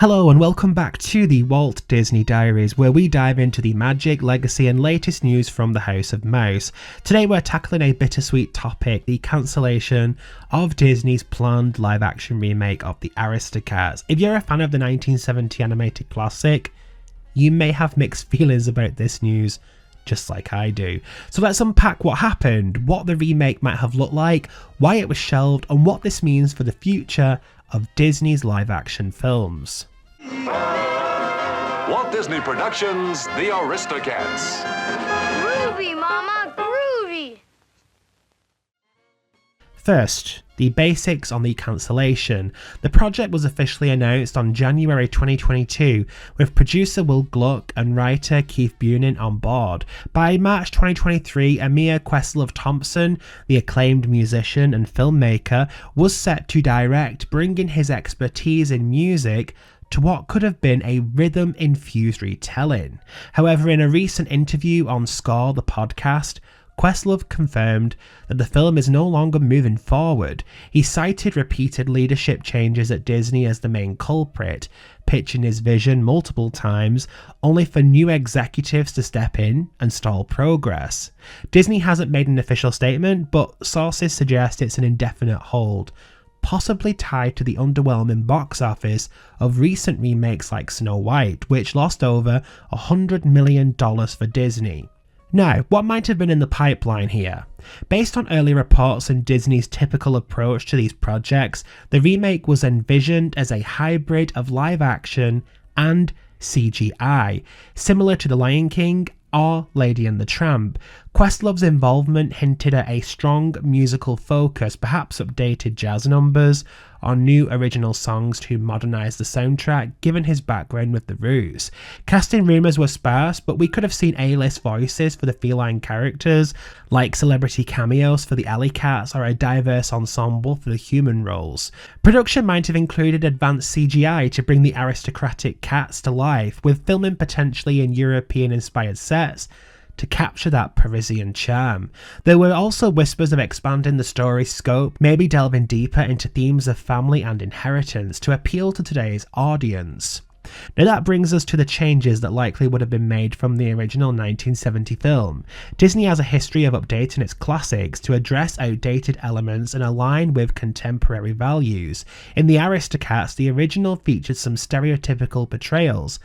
Hello and welcome back to the Walt Disney Diaries, where we dive into the magic, legacy and latest news from the House of Mouse. Today we're tackling a bittersweet topic, the cancellation of Disney's planned live-action remake of the Aristocats. If you're a fan of the 1970 animated classic, you may have mixed feelings about this news, just like I do. So let's unpack what happened, what the remake might have looked like, why it was shelved, and what this means for the future of Disney's live-action films. Walt Disney Productions, The Aristocats. Groovy, Mama, groovy! First, the basics on the cancellation. The project was officially announced on January 2022, with producer Will Gluck and writer Keith Bunin on board. By March 2023, Amir Questlove-Thompson, the acclaimed musician and filmmaker, was set to direct, bringing his expertise in music to what could have been a rhythm-infused retelling. However, in a recent interview on Score, the podcast, Questlove confirmed that the film is no longer moving forward. He cited repeated leadership changes at Disney as the main culprit, pitching his vision multiple times, only for new executives to step in and stall progress. Disney hasn't made an official statement, but sources suggest it's an indefinite hold, possibly tied to the underwhelming box office of recent remakes like Snow White, which lost over $100 million for Disney. Now, what might have been in the pipeline here? Based on early reports and Disney's typical approach to these projects, the remake was envisioned as a hybrid of live action and CGI, similar to The Lion King or Lady and the Tramp. Questlove's involvement hinted at a strong musical focus, perhaps updated jazz numbers or new original songs to modernise the soundtrack, given his background with the Roots. Casting rumours were sparse, but we could have seen A-list voices for the feline characters, like celebrity cameos for the Alley Cats or a diverse ensemble for the human roles. Production might have included advanced CGI to bring the aristocratic cats to life, with filming potentially in European-inspired sets to capture that Parisian charm. There were also whispers of expanding the story's scope, maybe delving deeper into themes of family and inheritance to appeal to today's audience. Now that brings us to the changes that likely would have been made from the original 1970 film. Disney has a history of updating its classics to address outdated elements and align with contemporary values. In the Aristocats, the original featured some stereotypical portrayals,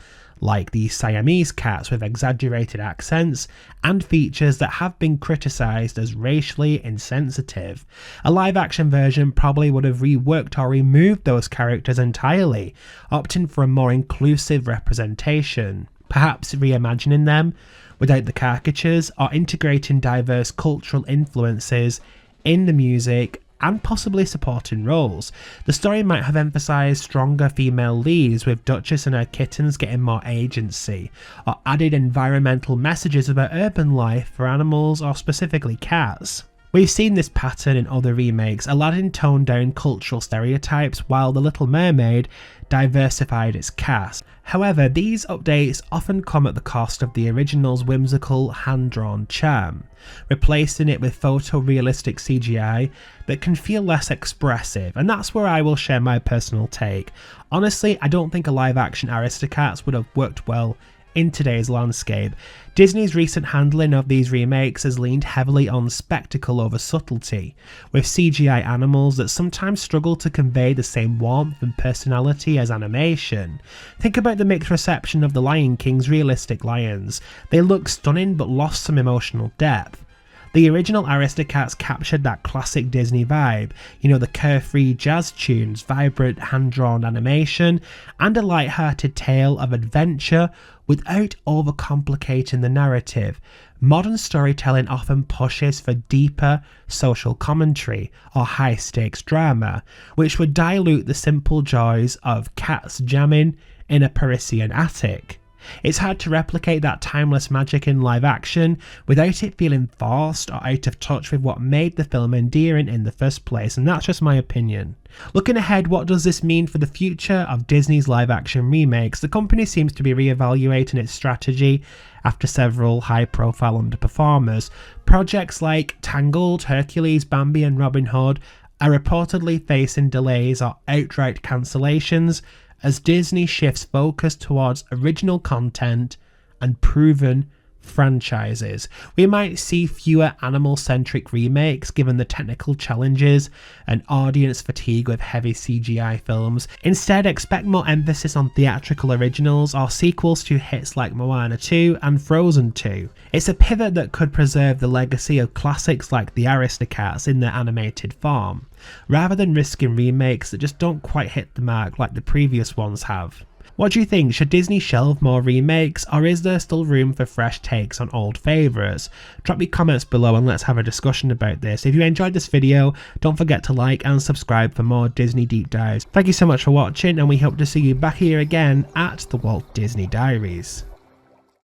like the Siamese cats with exaggerated accents, and features that have been criticised as racially insensitive. A live-action version probably would have reworked or removed those characters entirely, opting for a more inclusive representation, perhaps reimagining them without the caricatures, or integrating diverse cultural influences in the music and possibly supporting roles. The story might have emphasised stronger female leads, with Duchess and her kittens getting more agency, or added environmental messages about urban life for animals or specifically cats. We've seen this pattern in other remakes. Aladdin toned down cultural stereotypes, while The Little Mermaid diversified its cast. However, these updates often come at the cost of the original's whimsical, hand-drawn charm, replacing it with photorealistic CGI that can feel less expressive, and that's where I will share my personal take. Honestly, I don't think a live-action Aristocats would have worked well in today's landscape. Disney's recent handling of these remakes has leaned heavily on spectacle over subtlety, with CGI animals that sometimes struggle to convey the same warmth and personality as animation. Think about the mixed reception of The Lion King's realistic lions. They look stunning but lost some emotional depth. The original Aristocats captured that classic Disney vibe, the carefree jazz tunes, vibrant hand-drawn animation, and a light-hearted tale of adventure without overcomplicating the narrative. Modern storytelling often pushes for deeper social commentary or high-stakes drama, which would dilute the simple joys of cats jamming in a Parisian attic. It's hard to replicate that timeless magic in live action without it feeling forced or out of touch with what made the film endearing in the first place, and that's just my opinion. Looking ahead, what does this mean for the future of Disney's live action remakes? The company seems to be re-evaluating its strategy after several high-profile underperformers. Projects like Tangled, Hercules, Bambi and Robin Hood are reportedly facing delays or outright cancellations as Disney shifts focus towards original content and proven franchises. We might see fewer animal-centric remakes given the technical challenges and audience fatigue with heavy CGI films. Instead, expect more emphasis on theatrical originals or sequels to hits like Moana 2 and Frozen 2. It's a pivot that could preserve the legacy of classics like the Aristocats in their animated form, rather than risking remakes that just don't quite hit the mark like the previous ones have. What do you think? Should Disney shelve more remakes, or is there still room for fresh takes on old favourites? Drop your comments below and let's have a discussion about this. If you enjoyed this video, don't forget to like and subscribe for more Disney deep dives. Thank you so much for watching, and we hope to see you back here again at the Walt Disney Diaries.